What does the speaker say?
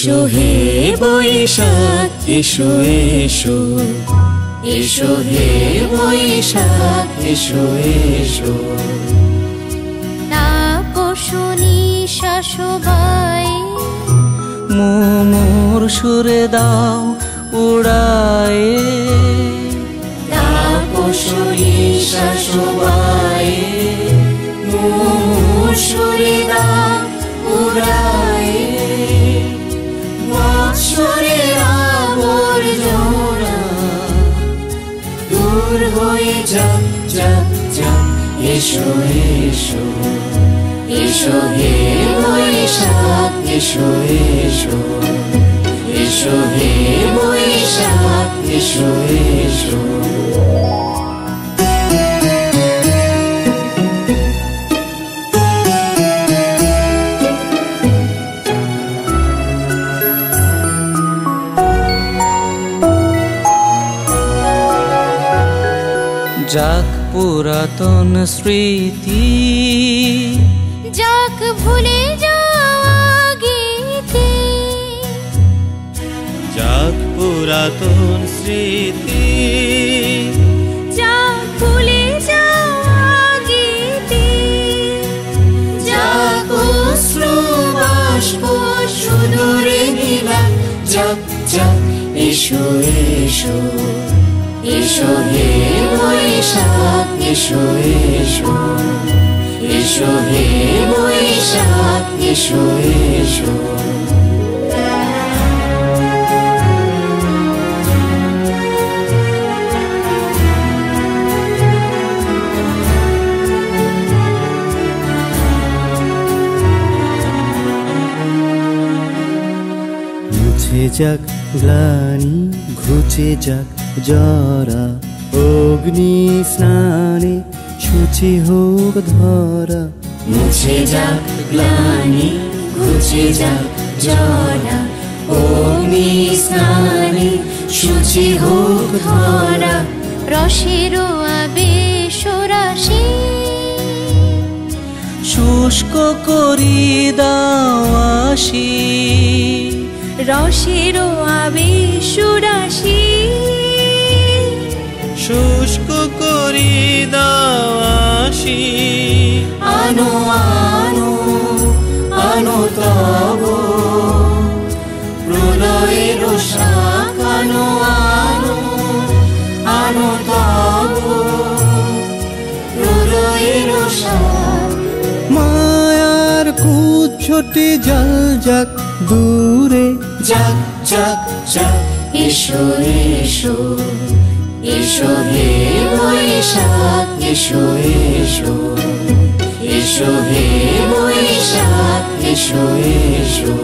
এসো হে বৈশাখ এসো এসো, এসো হে বৈশাখ এসো এসো। তাপসনী শাসবাই মোর সুরে দাও উড়ায়ে, তাপসনী শাসবাই মোর সুরে দাও উড়ায়ে। বৎসরের আবর্জনা দূর হয়ে যাক যাক যাক, এসো এসো, এসো হে বৈশাখ এসো এসো, এসো হে বৈশাখ এসো এসো। যাক পুরাতন স্মৃতি, যাক ভুলে যাওয়া গীতি, যাক পুরাতন স্মৃতি, যাক ভুলে যাওয়া গীতি, যাক অশ্রু বাষ্প সুদূরে নিলাম যাক যাক, এসো এসো, এসো হে বৈশাখ এসো এসো, এসো হে বৈশাখ এসো এসো। মুছে যাক গ্লানি ঘুচে যাক জরা, অগ্নি স্নানে শুচি হোক ধরা। মুছে যাক গ্লানি ঘুচে যাক জরা, অগ্নি স্নানে শুচি হোক ধরা। রসের আবেশ রাশি শুষ্ক করি দাও আসি, রসের আবেশ রাশি শুষ্ক করি দাও আসি। আনো আনো আনো তব প্রলয়ের শাখ, আনো আনো আনো তব প্রলয়ের শাখ। মায়ার কুচ্ছটি জল যাক দূরে, যাক যাক যাক, এসো এসো, এসো হে বৈশাখ এসো এসো, এসো হে বৈশাখ এসো এসো।